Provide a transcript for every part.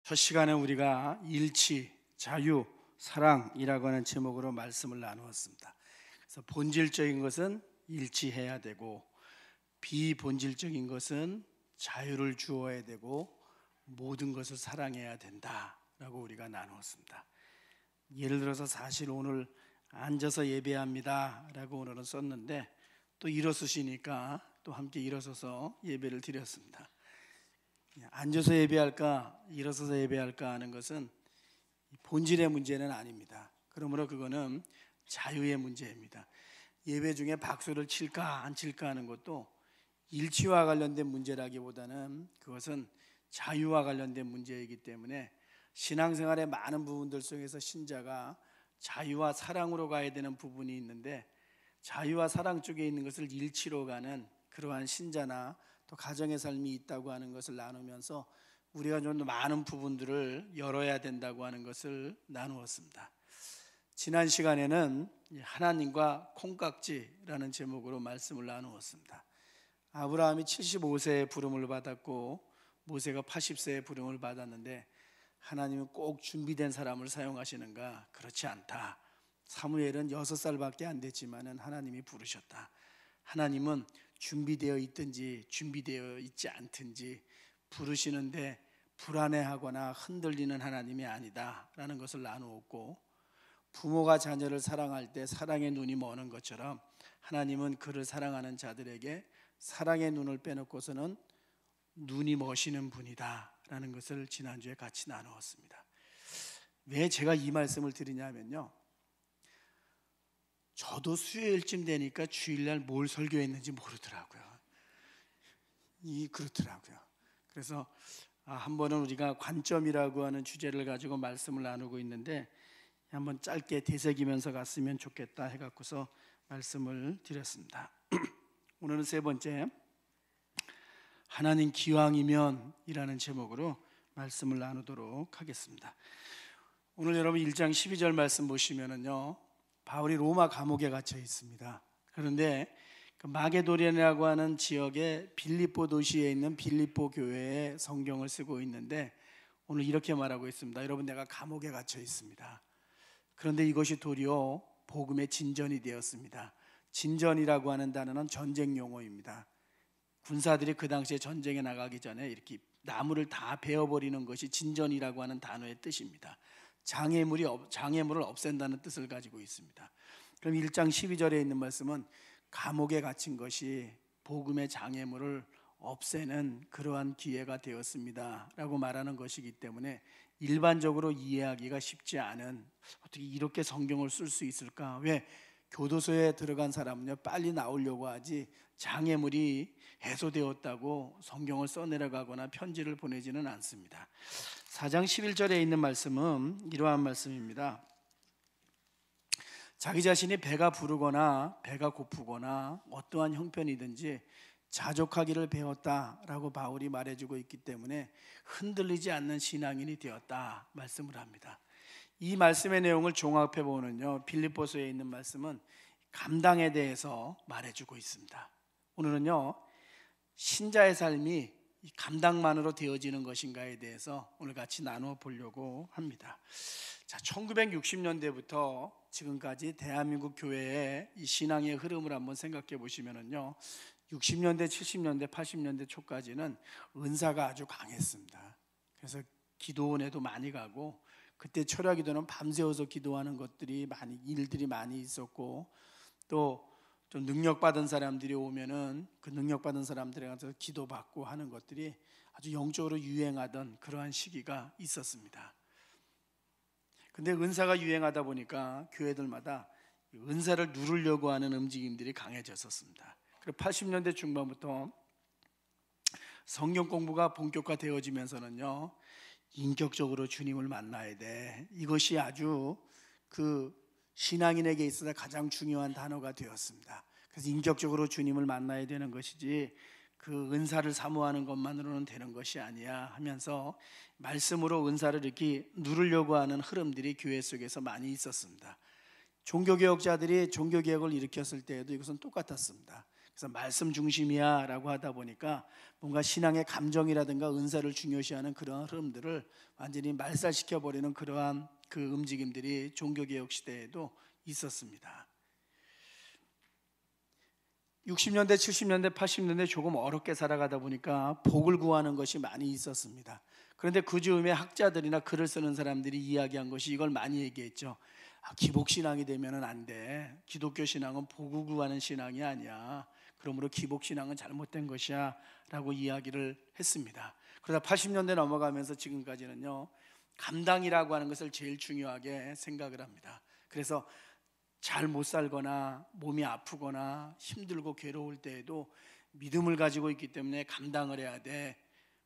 첫 시간에 우리가 일치, 자유, 사랑이라고 하는 제목으로 말씀을 나누었습니다. 그래서 본질적인 것은 일치해야 되고 비본질적인 것은 자유를 주어야 되고 모든 것을 사랑해야 된다라고 우리가 나누었습니다. 예를 들어서 사실 오늘 앉아서 예배합니다 라고 오늘은 썼는데 또 일어서시니까 또 함께 일어서서 예배를 드렸습니다. 앉아서 예배할까 일어서서 예배할까 하는 것은 본질의 문제는 아닙니다. 그러므로 그거는 자유의 문제입니다. 예배 중에 박수를 칠까 안 칠까 하는 것도 일치와 관련된 문제라기보다는 그것은 자유와 관련된 문제이기 때문에 신앙생활의 많은 부분들 속에서 신자가 자유와 사랑으로 가야 되는 부분이 있는데 자유와 사랑 쪽에 있는 것을 일치로 가는 그러한 신자나 또 가정의 삶이 있다고 하는 것을 나누면서 우리가 좀 더 많은 부분들을 열어야 된다고 하는 것을 나누었습니다. 지난 시간에는 하나님과 콩깍지라는 제목으로 말씀을 나누었습니다. 아브라함이 75세의 부름을 받았고 모세가 80세의 부름을 받았는데 하나님은 꼭 준비된 사람을 사용하시는가? 그렇지 않다. 사무엘은 6살밖에 안 됐지만 하나님이 부르셨다. 하나님은 준비되어 있든지 준비되어 있지 않든지 부르시는데 불안해하거나 흔들리는 하나님이 아니다 라는 것을 나누었고, 부모가 자녀를 사랑할 때 사랑의 눈이 머는 것처럼 하나님은 그를 사랑하는 자들에게 사랑의 눈을 빼놓고서는 눈이 머시는 분이다 라는 것을 지난주에 같이 나누었습니다. 왜 제가 이 말씀을 드리냐면요, 저도 수요일쯤 되니까 주일날 뭘 설교했는지 모르더라고요. 그렇더라고요. 그래서 한 번은 우리가 관점이라고 하는 주제를 가지고 말씀을 나누고 있는데 한번 짧게 되새기면서 갔으면 좋겠다 해갖고서 말씀을 드렸습니다. 오늘은 세 번째, 하나님 기왕이면 이라는 제목으로 말씀을 나누도록 하겠습니다. 오늘 여러분 1장 12절 말씀 보시면은요, 바울이 로마 감옥에 갇혀 있습니다. 그런데 그 마게도니아라고 하는 지역의 빌립보 도시에 있는 빌립보 교회에 성경을 쓰고 있는데 오늘 이렇게 말하고 있습니다. 여러분, 내가 감옥에 갇혀 있습니다. 그런데 이것이 도리어 복음의 진전이 되었습니다. 진전이라고 하는 단어는 전쟁 용어입니다. 군사들이 그 당시에 전쟁에 나가기 전에 이렇게 나무를 다 베어버리는 것이 진전이라고 하는 단어의 뜻입니다. 장애물을 없앤다는 뜻을 가지고 있습니다. 그럼 1장 12절에 있는 말씀은 감옥에 갇힌 것이 복음의 장애물을 없애는 그러한 기회가 되었습니다 라고 말하는 것이기 때문에 일반적으로 이해하기가 쉽지 않은, 어떻게 이렇게 성경을 쓸 수 있을까? 왜 교도소에 들어간 사람은요 빨리 나오려고 하지 장애물이 해소되었다고 성경을 써내려가거나 편지를 보내지는 않습니다. 4장 11절에 있는 말씀은 이러한 말씀입니다. 자기 자신이 배가 부르거나 배가 고프거나 어떠한 형편이든지 자족하기를 배웠다라고 바울이 말해주고 있기 때문에 흔들리지 않는 신앙인이 되었다 말씀을 합니다. 이 말씀의 내용을 종합해 보면요, 빌립보서에 있는 말씀은 감당에 대해서 말해주고 있습니다. 오늘은요, 신자의 삶이 감당만으로 되어지는 것인가에 대해서 오늘 같이 나누어 보려고 합니다. 자, 1960년대부터 지금까지 대한민국 교회의 이 신앙의 흐름을 한번 생각해 보시면은요, 60년대, 70년대, 80년대 초까지는 은사가 아주 강했습니다. 그래서 기도원에도 많이 가고 그때 철야기도는 밤새워서 기도하는 일들이 많이 있었고, 또 좀 능력받은 사람들이 오면은 그 능력받은 사람들에 가서 기도받고 하는 것들이 아주 영적으로 유행하던 그러한 시기가 있었습니다. 근데 은사가 유행하다 보니까 교회들마다 은사를 누르려고 하는 움직임들이 강해졌었습니다. 그리고 80년대 중반부터 성경 공부가 본격화되어지면서는요, 인격적으로 주님을 만나야 돼. 이것이 아주 그 신앙인에게 있어서 가장 중요한 단어가 되었습니다. 그래서 인격적으로 주님을 만나야 되는 것이지 그 은사를 사모하는 것만으로는 되는 것이 아니야 하면서 말씀으로 은사를 이렇게 누르려고 하는 흐름들이 교회 속에서 많이 있었습니다. 종교개혁자들이 종교개혁을 일으켰을 때에도 이것은 똑같았습니다. 그래서 말씀 중심이야 라고 하다 보니까 뭔가 신앙의 감정이라든가 은사를 중요시하는 그러한 흐름들을 완전히 말살시켜버리는 그러한 그 움직임들이 종교개혁 시대에도 있었습니다. 60년대, 70년대, 80년대 조금 어렵게 살아가다 보니까 복을 구하는 것이 많이 있었습니다. 그런데 그 즈음에 학자들이나 글을 쓰는 사람들이 이야기한 것이 이걸 많이 얘기했죠. 기복신앙이 되면은 안 돼. 기독교 신앙은 복을 구하는 신앙이 아니야. 그러므로 기복신앙은 잘못된 것이야 라고 이야기를 했습니다. 그러다 80년대 넘어가면서 지금까지는요, 감당이라고 하는 것을 제일 중요하게 생각을 합니다. 그래서 잘 못 살거나 몸이 아프거나 힘들고 괴로울 때에도 믿음을 가지고 있기 때문에 감당을 해야 돼.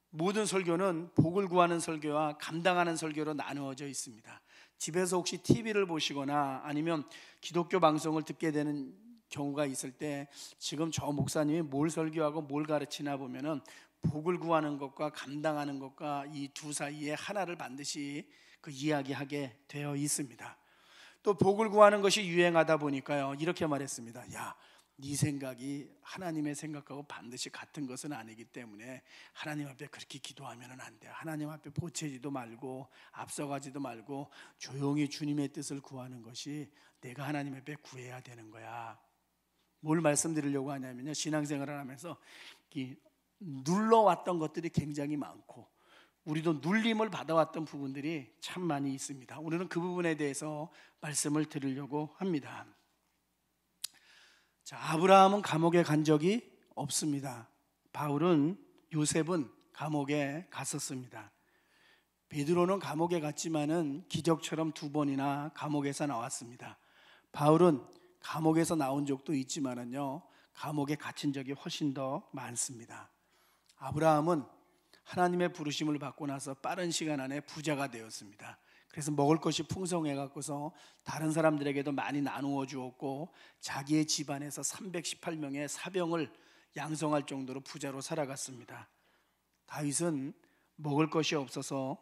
모든 설교는 복을 구하는 설교와 감당하는 설교로 나누어져 있습니다. 집에서 혹시 TV를 보시거나 아니면 기독교 방송을 듣게 되는 경우가 있을 때 지금 저 목사님이 뭘 설교하고 뭘 가르치나 보면은 복을 구하는 것과 감당하는 것과 이 두 사이에 하나를 반드시 그 이야기하게 되어 있습니다. 또 복을 구하는 것이 유행하다 보니까요, 이렇게 말했습니다. 야, 네 생각이 하나님의 생각하고 반드시 같은 것은 아니기 때문에 하나님 앞에 그렇게 기도하면 안 돼. 하나님 앞에 보채지도 말고 앞서가지도 말고 조용히 주님의 뜻을 구하는 것이 내가 하나님 앞에 구해야 되는 거야. 뭘 말씀드리려고 하냐면요, 신앙생활을 하면서 눌러왔던 것들이 굉장히 많고 우리도 눌림을 받아왔던 부분들이 참 많이 있습니다. 오늘은 그 부분에 대해서 말씀을 드리려고 합니다. 자, 아브라함은 감옥에 간 적이 없습니다. 요셉은 감옥에 갔었습니다. 베드로는 감옥에 갔지만은 기적처럼 2번이나 감옥에서 나왔습니다. 바울은 감옥에서 나온 적도 있지만은요, 감옥에 갇힌 적이 훨씬 더 많습니다. 아브라함은 하나님의 부르심을 받고 나서 빠른 시간 안에 부자가 되었습니다. 그래서 먹을 것이 풍성해 갖고서 다른 사람들에게도 많이 나누어 주었고 자기의 집안에서 318명의 사병을 양성할 정도로 부자로 살아갔습니다. 다윗은 먹을 것이 없어서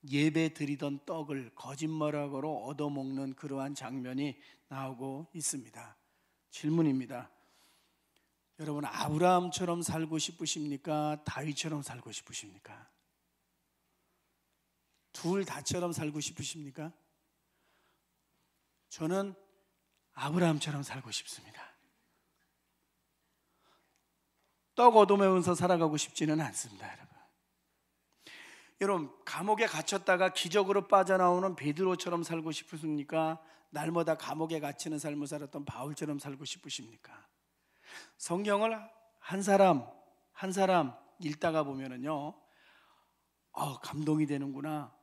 예배 드리던 떡을 거짓말하고 얻어먹는 그러한 장면이 나오고 있습니다. 질문입니다. 여러분, 아브라함처럼 살고 싶으십니까? 다윗처럼 살고 싶으십니까? 둘 다처럼 살고 싶으십니까? 저는 아브라함처럼 살고 싶습니다. 떡 얻어먹으면서 살아가고 싶지는 않습니다, 여러분. 여러분, 감옥에 갇혔다가 기적으로 빠져나오는 베드로처럼 살고 싶으십니까? 날마다 감옥에 갇히는 삶을 살았던 바울처럼 살고 싶으십니까? 성경을 한 사람 한 사람 읽다가 보면은요, 감동이 되는구나,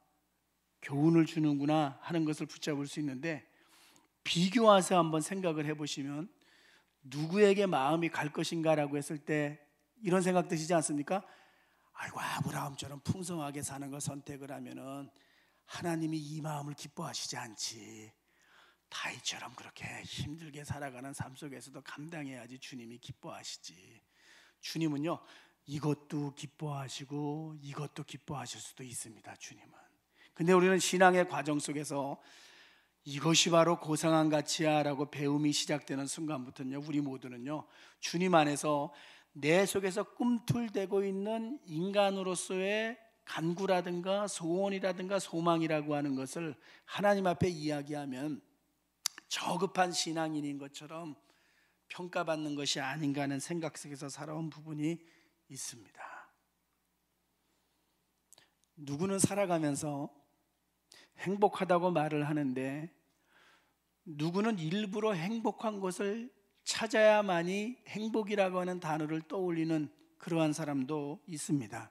교훈을 주는구나 하는 것을 붙잡을 수 있는데, 비교해서 한번 생각을 해보시면 누구에게 마음이 갈 것인가라고 했을 때 이런 생각 드시지 않습니까? 아이고, 아브라함처럼 풍성하게 사는 걸 선택을 하면은 하나님이 이 마음을 기뻐하시지 않지. 다윗처럼 그렇게 힘들게 살아가는 삶 속에서도 감당해야지 주님이 기뻐하시지. 주님은요, 이것도 기뻐하시고 이것도 기뻐하실 수도 있습니다, 주님은. 근데 우리는 신앙의 과정 속에서 이것이 바로 고상한 가치야 라고 배움이 시작되는 순간부터는요, 우리 모두는요, 주님 안에서 내 속에서 꿈틀대고 있는 인간으로서의 간구라든가 소원이라든가 소망이라고 하는 것을 하나님 앞에 이야기하면 저급한 신앙인인 것처럼 평가받는 것이 아닌가 하는 생각 속에서 살아온 부분이 있습니다. 누구는 살아가면서 행복하다고 말을 하는데 누구는 일부러 행복한 것을 찾아야만이 행복이라고 하는 단어를 떠올리는 그러한 사람도 있습니다.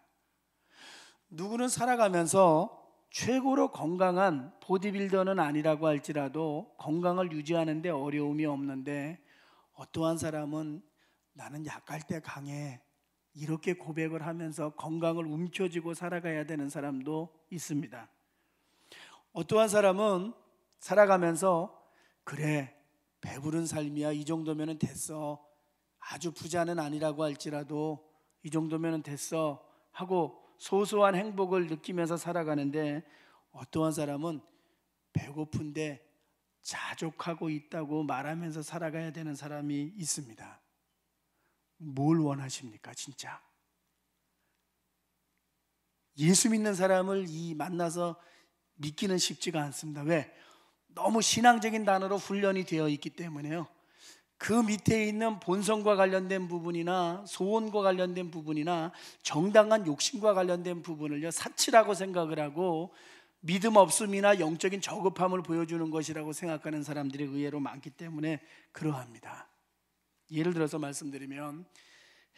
누구는 살아가면서 최고로 건강한 보디빌더는 아니라고 할지라도 건강을 유지하는 데 어려움이 없는데, 어떠한 사람은 나는 약할 때 강해 이렇게 고백을 하면서 건강을 움켜쥐고 살아가야 되는 사람도 있습니다. 어떠한 사람은 살아가면서 그래, 배부른 삶이야, 이 정도면 됐어, 아주 부자는 아니라고 할지라도 이 정도면 됐어 하고 소소한 행복을 느끼면서 살아가는데, 어떠한 사람은 배고픈데 자족하고 있다고 말하면서 살아가야 되는 사람이 있습니다. 뭘 원하십니까, 진짜? 예수 믿는 사람을 만나서 믿기는 쉽지가 않습니다. 왜? 너무 신앙적인 단어로 훈련이 되어 있기 때문에요. 그 밑에 있는 본성과 관련된 부분이나 소원과 관련된 부분이나 정당한 욕심과 관련된 부분을요, 사치라고 생각을 하고 믿음 없음이나 영적인 저급함을 보여주는 것이라고 생각하는 사람들이 의외로 많기 때문에 그러합니다. 예를 들어서 말씀드리면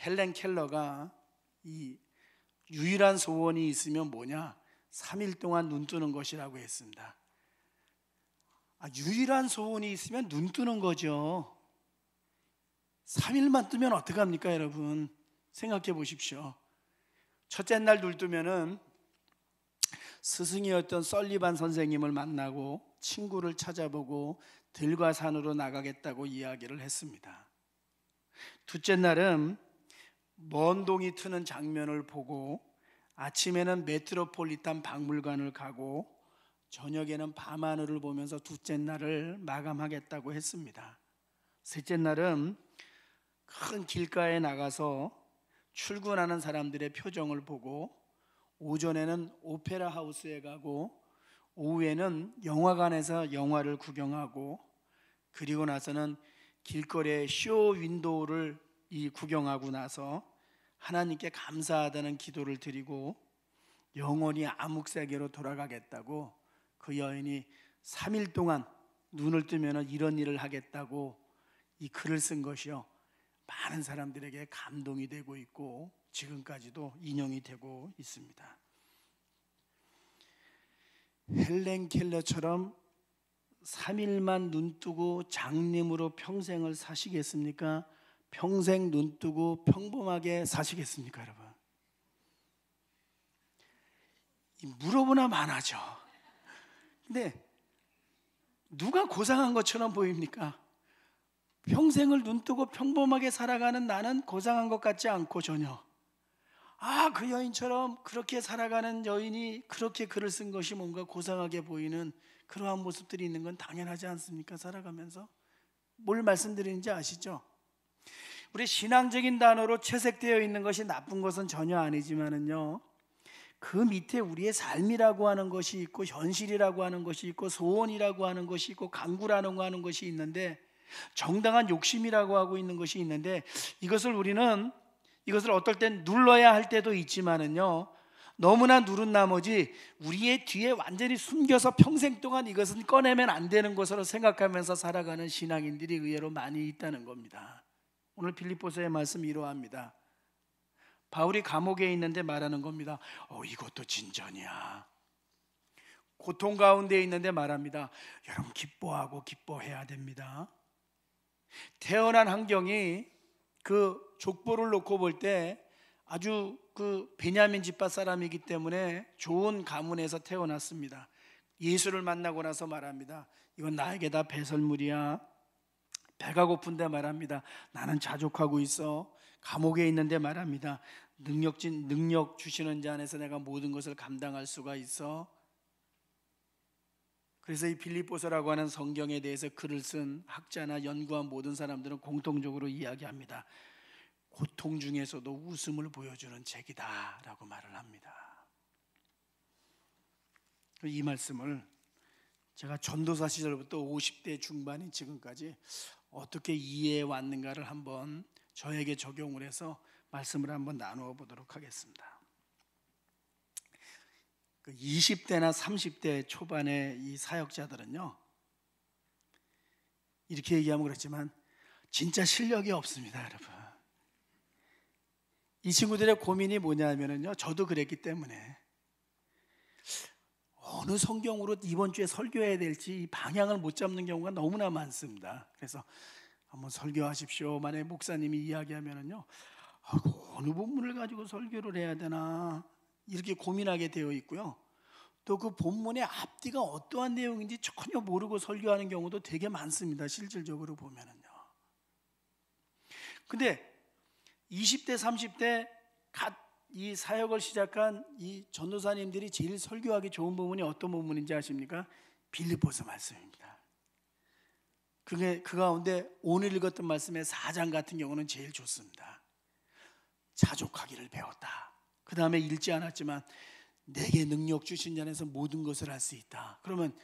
헬렌 켈러가 이 유일한 소원이 있으면 뭐냐? 3일 동안 눈 뜨는 것이라고 했습니다. 유일한 소원이 있으면 눈 뜨는 거죠. 3일만 뜨면 어떡합니까, 여러분? 생각해 보십시오. 첫째 날 눈 뜨면은 스승이었던 설리반 선생님을 만나고 친구를 찾아보고 들과 산으로 나가겠다고 이야기를 했습니다. 둘째 날은 먼 동이 트는 장면을 보고 아침에는 메트로폴리탄 박물관을 가고 저녁에는 밤하늘을 보면서 둘째 날을 마감하겠다고 했습니다. 셋째 날은 큰 길가에 나가서 출근하는 사람들의 표정을 보고 오전에는 오페라 하우스에 가고 오후에는 영화관에서 영화를 구경하고 그리고 나서는 길거리의 쇼 윈도우를 구경하고 나서 하나님께 감사하다는 기도를 드리고 영원히 암흑 세계로 돌아가겠다고 그 여인이 3일 동안 눈을 뜨면 이런 일을 하겠다고 이 글을 쓴 것이요, 많은 사람들에게 감동이 되고 있고 지금까지도 인용이 되고 있습니다. 헬렌 켈러처럼 3일만 눈 뜨고 장님으로 평생을 사시겠습니까? 평생 눈 뜨고 평범하게 사시겠습니까, 여러분? 물어보나 마나죠. 근데 누가 고상한 것처럼 보입니까? 평생을 눈 뜨고 평범하게 살아가는 나는 고상한 것 같지 않고 전혀 그 여인처럼 그렇게 살아가는 여인이 그렇게 글을 쓴 것이 뭔가 고상하게 보이는 그러한 모습들이 있는 건 당연하지 않습니까? 살아가면서 뭘 말씀드리는지 아시죠? 우리 신앙적인 단어로 채색되어 있는 것이 나쁜 것은 전혀 아니지만은요, 그 밑에 우리의 삶이라고 하는 것이 있고 현실이라고 하는 것이 있고 소원이라고 하는 것이 있고 간구라고 하는 것이 있는데 정당한 욕심이라고 하고 있는 것이 있는데 이것을 어떨 땐 눌러야 할 때도 있지만은요, 너무나 누른 나머지 우리의 뒤에 완전히 숨겨서 평생 동안 이것은 꺼내면 안 되는 것으로 생각하면서 살아가는 신앙인들이 의외로 많이 있다는 겁니다. 오늘 빌립보서의 말씀 이러합니다. 바울이 감옥에 있는데 말하는 겁니다. 이것도 진전이야. 고통 가운데 있는데 말합니다. 여러분, 기뻐하고 기뻐해야 됩니다. 태어난 환경이 그 족보를 놓고 볼 때 아주 그 베냐민 집파 사람이기 때문에 좋은 가문에서 태어났습니다. 예수를 만나고 나서 말합니다. 이건 나에게 다 배설물이야. 배가 고픈데 말합니다. 나는 자족하고 있어. 감옥에 있는데 말합니다. 능력 주시는 자 안에서 내가 모든 것을 감당할 수가 있어. 그래서 이 빌립보서라고 하는 성경에 대해서 글을 쓴 학자나 연구한 모든 사람들은 공통적으로 이야기합니다. 고통 중에서도 웃음을 보여주는 책이다 라고 말을 합니다. 이 말씀을 제가 전도사 시절부터 50대 중반인 지금까지 어떻게 이해해 왔는가를 한번 저에게 적용을 해서 말씀을 한번 나누어 보도록 하겠습니다. 20대나 30대 초반의 이 사역자들은요, 이렇게 얘기하면 그렇지만 진짜 실력이 없습니다, 여러분. 이 친구들의 고민이 뭐냐면요, 저도 그랬기 때문에 어느 성경으로 이번 주에 설교해야 될지 방향을 못 잡는 경우가 너무나 많습니다. 그래서 한번 설교하십시오. 만약에 목사님이 이야기하면은요, 어느 본문을 가지고 설교를 해야 되나 이렇게 고민하게 되어 있고요. 또 그 본문의 앞뒤가 어떠한 내용인지 전혀 모르고 설교하는 경우도 되게 많습니다. 실질적으로 보면은요. 근데 20대, 30대 이 사역을 시작한 이 전도사님들이 제일 설교하기 좋은 부분이 어떤 부분인지 아십니까? 빌립보서 말씀입니다. 그 가운데 오늘 읽었던 말씀의 4장 같은 경우는 제일 좋습니다. 자족하기를 배웠다. 그 다음에 읽지 않았지만 내게 능력 주신 자에서 모든 것을 할 수 있다. 그러면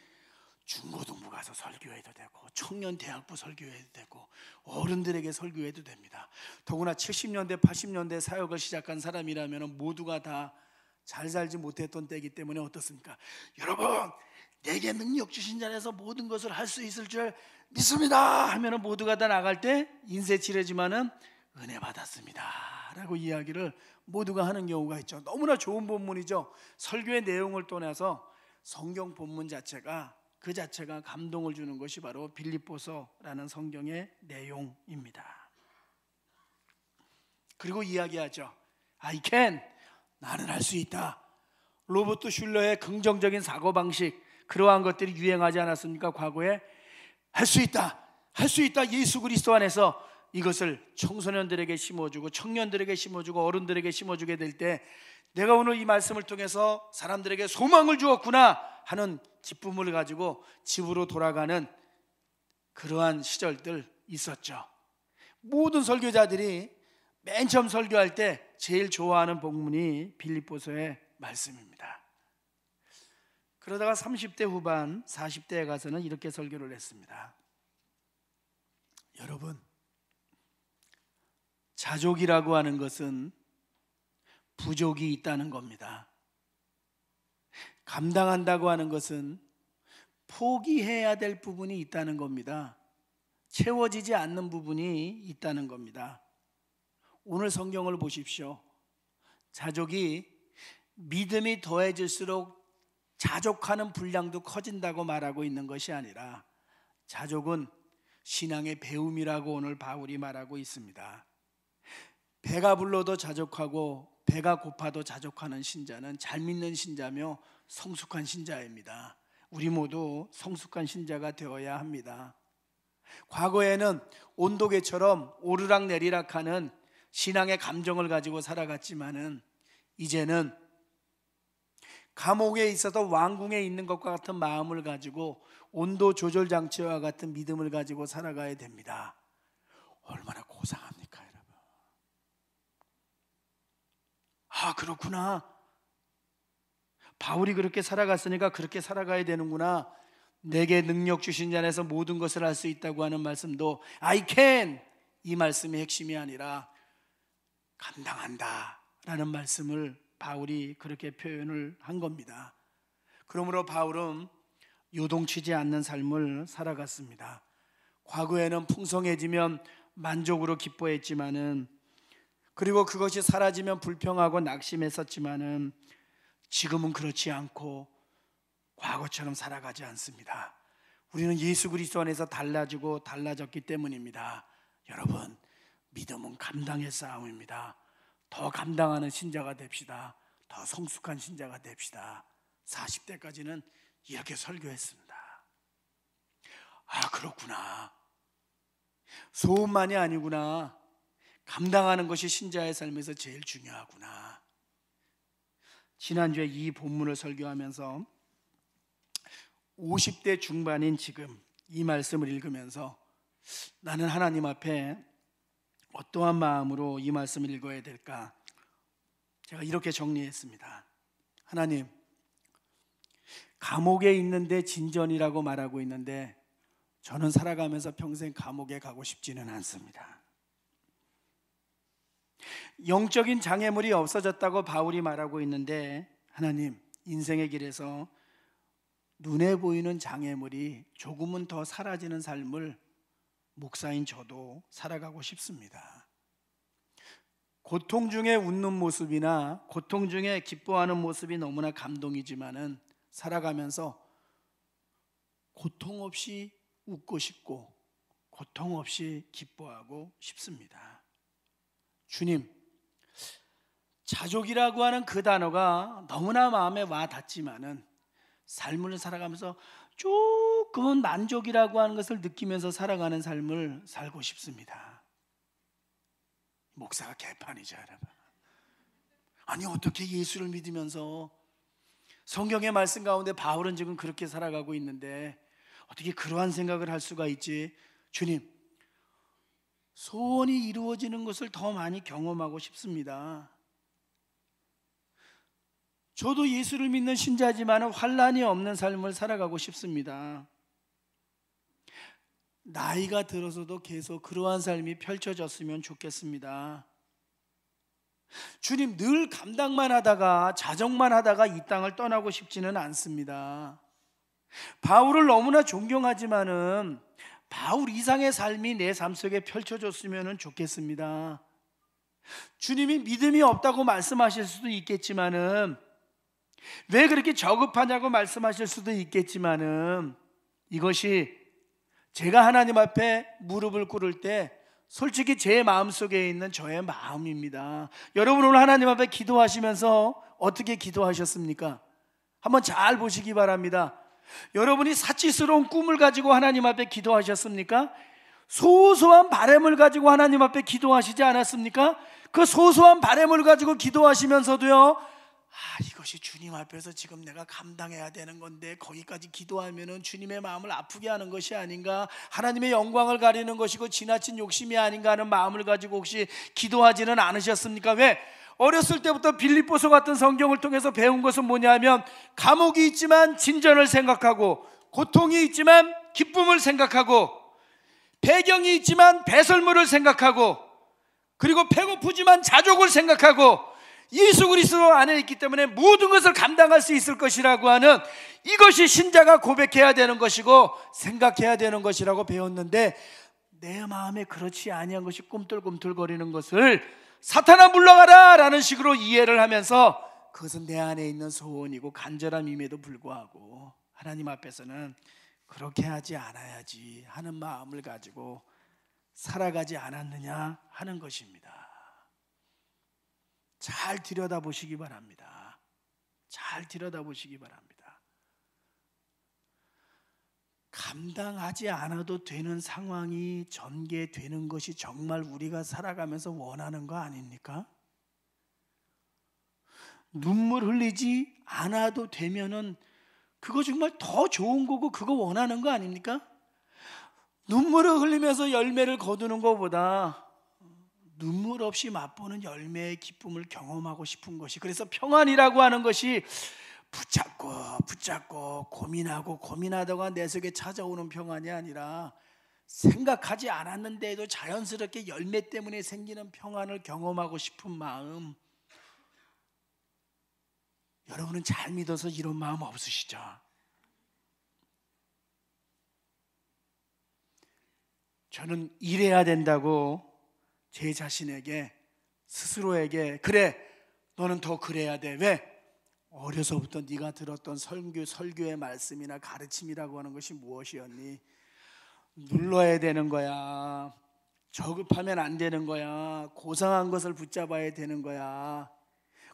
중고등부 가서 설교해도 되고 청년 대학부 설교해도 되고 어른들에게 설교해도 됩니다. 더구나 70년대 80년대 사역을 시작한 사람이라면 모두가 다 잘 살지 못했던 때이기 때문에 어떻습니까? 여러분, 내게 능력 주신 자에서 모든 것을 할 수 있을 줄 믿습니다 하면 모두가 다 나갈 때 인쇄치레지만은 은혜 받았습니다 라고 이야기를 모두가 하는 경우가 있죠. 너무나 좋은 본문이죠. 설교의 내용을 떠나서 성경 본문 자체가 그 자체가 감동을 주는 것이 바로 빌립보서라는 성경의 내용입니다. 그리고 이야기하죠. I can, 나는 할 수 있다. 로버트 슐러의 긍정적인 사고방식, 그러한 것들이 유행하지 않았습니까? 과거에 할 수 있다, 할 수 있다. 예수 그리스도 안에서 이것을 청소년들에게 심어주고 청년들에게 심어주고 어른들에게 심어주게 될 때 내가 오늘 이 말씀을 통해서 사람들에게 소망을 주었구나 하는 기쁨을 가지고 집으로 돌아가는 그러한 시절들 있었죠. 모든 설교자들이 맨 처음 설교할 때 제일 좋아하는 본문이 빌립보서의 말씀입니다. 그러다가 30대 후반 40대에 가서는 이렇게 설교를 했습니다. 여러분, 자족이라고 하는 것은 부족이 있다는 겁니다. 감당한다고 하는 것은 포기해야 될 부분이 있다는 겁니다. 채워지지 않는 부분이 있다는 겁니다. 오늘 성경을 보십시오. 자족이 믿음이 더해질수록 자족하는 분량도 커진다고 말하고 있는 것이 아니라 자족은 신앙의 배움이라고 오늘 바울이 말하고 있습니다. 배가 불러도 자족하고 배가 고파도 자족하는 신자는 잘 믿는 신자며 성숙한 신자입니다. 우리 모두 성숙한 신자가 되어야 합니다. 과거에는 온도계처럼 오르락내리락하는 신앙의 감정을 가지고 살아갔지만은 이제는 감옥에 있어서 왕궁에 있는 것과 같은 마음을 가지고 온도 조절 장치와 같은 믿음을 가지고 살아가야 됩니다. 얼마나 고상합니까, 여러분? 아, 그렇구나. 바울이 그렇게 살아갔으니까 그렇게 살아가야 되는구나. 내게 능력 주신 자 안에서 모든 것을 할 수 있다고 하는 말씀도 I can, 이 말씀의 핵심이 아니라 감당한다 라는 말씀을 바울이 그렇게 표현을 한 겁니다. 그러므로 바울은 요동치지 않는 삶을 살아갔습니다. 과거에는 풍성해지면 만족으로 기뻐했지만은, 그리고 그것이 사라지면 불평하고 낙심했었지만은 지금은 그렇지 않고 과거처럼 살아가지 않습니다. 우리는 예수 그리스도 안에서 달라지고 달라졌기 때문입니다. 여러분, 믿음은 감당의 싸움입니다. 더 감당하는 신자가 됩시다. 더 성숙한 신자가 됩시다. 40대까지는 이렇게 설교했습니다. 아, 그렇구나. 소음만이 아니구나. 감당하는 것이 신자의 삶에서 제일 중요하구나. 지난주에 이 본문을 설교하면서 50대 중반인 지금 이 말씀을 읽으면서 나는 하나님 앞에 어떠한 마음으로 이 말씀을 읽어야 될까? 제가 이렇게 정리했습니다. 하나님, 감옥에 있는데 진전이라고 말하고 있는데 저는 살아가면서 평생 감옥에 가고 싶지는 않습니다. 영적인 장애물이 없어졌다고 바울이 말하고 있는데 하나님, 인생의 길에서 눈에 보이는 장애물이 조금은 더 사라지는 삶을 목사인 저도 살아가고 싶습니다. 고통 중에 웃는 모습이나 고통 중에 기뻐하는 모습이 너무나 감동이지만은 살아가면서 고통 없이 웃고 싶고 고통 없이 기뻐하고 싶습니다. 주님, 자족이라고 하는 그 단어가 너무나 마음에 와 닿지만은 삶을 살아가면서 조금은 만족이라고 하는 것을 느끼면서 살아가는 삶을 살고 싶습니다. 목사가 개판이죠, 여러분. 아니, 어떻게 예수를 믿으면서 성경의 말씀 가운데 바울은 지금 그렇게 살아가고 있는데 어떻게 그러한 생각을 할 수가 있지? 주님, 소원이 이루어지는 것을 더 많이 경험하고 싶습니다. 저도 예수를 믿는 신자지만 환난이 없는 삶을 살아가고 싶습니다. 나이가 들어서도 계속 그러한 삶이 펼쳐졌으면 좋겠습니다. 주님, 늘 감당만 하다가 자정만 하다가 이 땅을 떠나고 싶지는 않습니다. 바울을 너무나 존경하지만은 바울 이상의 삶이 내 삶 속에 펼쳐졌으면 좋겠습니다. 주님이 믿음이 없다고 말씀하실 수도 있겠지만은, 왜 그렇게 저급하냐고 말씀하실 수도 있겠지만은, 이것이 제가 하나님 앞에 무릎을 꿇을 때 솔직히 제 마음속에 있는 저의 마음입니다. 여러분, 오늘 하나님 앞에 기도하시면서 어떻게 기도하셨습니까? 한번 잘 보시기 바랍니다. 여러분이 사치스러운 꿈을 가지고 하나님 앞에 기도하셨습니까? 소소한 바람을 가지고 하나님 앞에 기도하시지 않았습니까? 그 소소한 바람을 가지고 기도하시면서도요, 이것이 주님 앞에서 지금 내가 감당해야 되는 건데 거기까지 기도하면은 주님의 마음을 아프게 하는 것이 아닌가, 하나님의 영광을 가리는 것이고 지나친 욕심이 아닌가 하는 마음을 가지고 혹시 기도하지는 않으셨습니까? 왜? 어렸을 때부터 빌립보서 같은 성경을 통해서 배운 것은 뭐냐면, 감옥이 있지만 진전을 생각하고, 고통이 있지만 기쁨을 생각하고, 배경이 있지만 배설물을 생각하고, 그리고 배고프지만 자족을 생각하고, 예수 그리스도 안에 있기 때문에 모든 것을 감당할 수 있을 것이라고 하는, 이것이 신자가 고백해야 되는 것이고 생각해야 되는 것이라고 배웠는데, 내 마음에 그렇지 아니한 것이 꿈틀꿈틀거리는 것을 사탄아 물러가라 라는 식으로 이해를 하면서, 그것은 내 안에 있는 소원이고 간절함임에도 불구하고 하나님 앞에서는 그렇게 하지 않아야지 하는 마음을 가지고 살아가지 않았느냐 하는 것입니다. 잘 들여다보시기 바랍니다. 잘 들여다보시기 바랍니다. 감당하지 않아도 되는 상황이 전개되는 것이 정말 우리가 살아가면서 원하는 거 아닙니까? 눈물 흘리지 않아도 되면은 그거 정말 더 좋은 거고 그거 원하는 거 아닙니까? 눈물을 흘리면서 열매를 거두는 것보다 눈물 없이 맛보는 열매의 기쁨을 경험하고 싶은 것이, 그래서 평안이라고 하는 것이 붙잡고 고민하다가 내 속에 찾아오는 평안이 아니라, 생각하지 않았는데도 자연스럽게 열매 때문에 생기는 평안을 경험하고 싶은 마음. 여러분은 잘 믿어서 이런 마음 없으시죠? 저는 이래야 된다고 제 자신에게, 스스로에게, 그래 너는 더 그래야 돼. 왜? 어려서부터 네가 들었던 설교의 말씀이나 가르침이라고 하는 것이 무엇이었니? 눌러야 되는 거야, 저급하면 안 되는 거야, 고상한 것을 붙잡아야 되는 거야,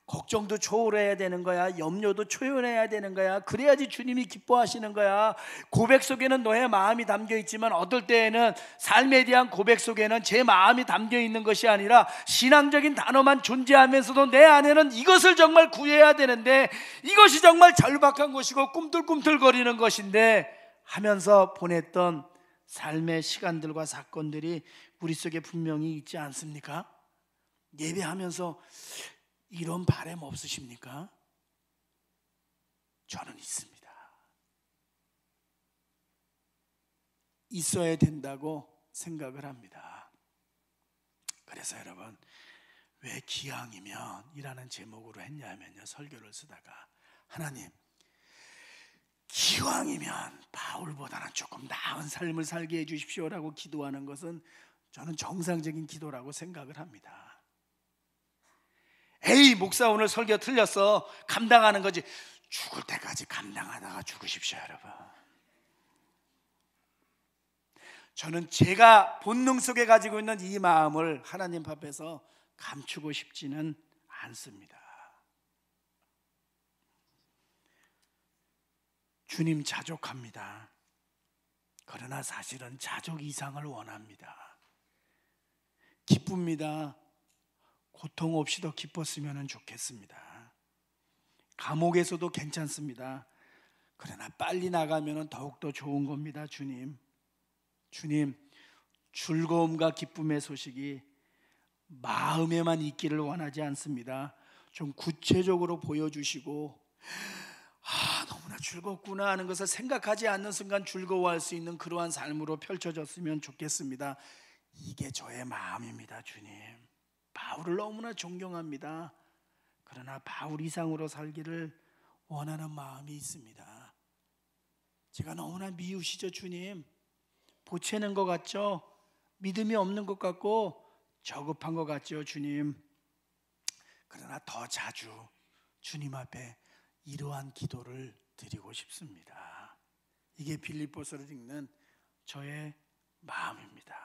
걱정도 초월해야 되는 거야, 염려도 초연해야 되는 거야, 그래야지 주님이 기뻐하시는 거야. 고백 속에는 너의 마음이 담겨 있지만 어떨 때에는 삶에 대한 고백 속에는 제 마음이 담겨 있는 것이 아니라 신앙적인 단어만 존재하면서도 내 안에는 이것을 정말 구해야 되는데, 이것이 정말 절박한 것이고 꿈틀꿈틀거리는 것인데 하면서 보냈던 삶의 시간들과 사건들이 우리 속에 분명히 있지 않습니까? 예배하면서 이런 바람 없으십니까? 저는 있습니다. 있어야 된다고 생각을 합니다. 그래서 여러분, 왜 기왕이면 이라는 제목으로 했냐면요, 설교를 쓰다가 하나님, 기왕이면 바울보다는 조금 나은 삶을 살게 해주십시오라고 기도하는 것은 저는 정상적인 기도라고 생각을 합니다. 에이, 목사 오늘 설교 틀렸어, 감당하는 거지. 죽을 때까지 감당하다가 죽으십시오, 여러분. 저는 제가 본능 속에 가지고 있는 이 마음을 하나님 앞에서 감추고 싶지는 않습니다. 주님 자족합니다. 그러나 사실은 자족 이상을 원합니다. 기쁩니다. 고통 없이 더 기뻤으면 좋겠습니다. 감옥에서도 괜찮습니다. 그러나 빨리 나가면 더욱더 좋은 겁니다. 주님, 즐거움과 기쁨의 소식이 마음에만 있기를 원하지 않습니다. 좀 구체적으로 보여주시고 너무나 즐겁구나 하는 것을 생각하지 않는 순간 즐거워할 수 있는 그러한 삶으로 펼쳐졌으면 좋겠습니다. 이게 저의 마음입니다. 주님, 바울을 너무나 존경합니다. 그러나 바울 이상으로 살기를 원하는 마음이 있습니다. 제가 너무나 미우시죠. 주님, 보채는 것 같죠? 믿음이 없는 것 같고 저급한 것 같죠. 주님, 그러나 더 자주 주님 앞에 이러한 기도를 드리고 싶습니다. 이게 빌립보서를 읽는 저의 마음입니다.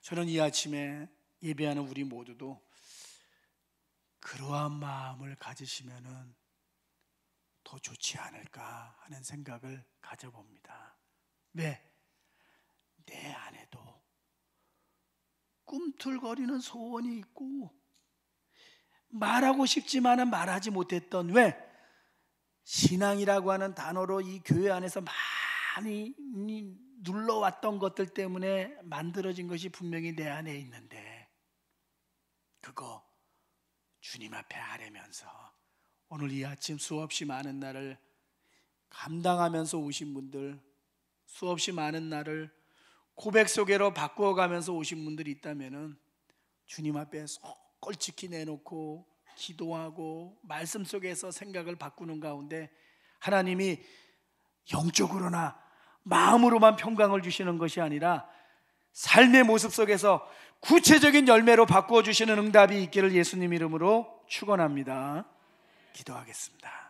저는 이 아침에 예배하는 우리 모두도 그러한 마음을 가지시면은 더 좋지 않을까 하는 생각을 가져봅니다. 왜? 내 안에도 꿈틀거리는 소원이 있고 말하고 싶지만은 말하지 못했던, 왜? 신앙이라고 하는 단어로 이 교회 안에서 많이 눌러왔던 것들 때문에 만들어진 것이 분명히 내 안에 있는데, 그거 주님 앞에 아뢰면서 오늘 이 아침 수없이 많은 날을 감당하면서 오신 분들, 수없이 많은 날을 고백 속에로 바꾸어가면서 오신 분들이 있다면은 주님 앞에 솔직히 내놓고 기도하고 말씀 속에서 생각을 바꾸는 가운데 하나님이 영적으로나 마음으로만 평강을 주시는 것이 아니라 삶의 모습 속에서 구체적인 열매로 바꾸어 주시는 응답이 있기를 예수님 이름으로 축원합니다. 기도하겠습니다.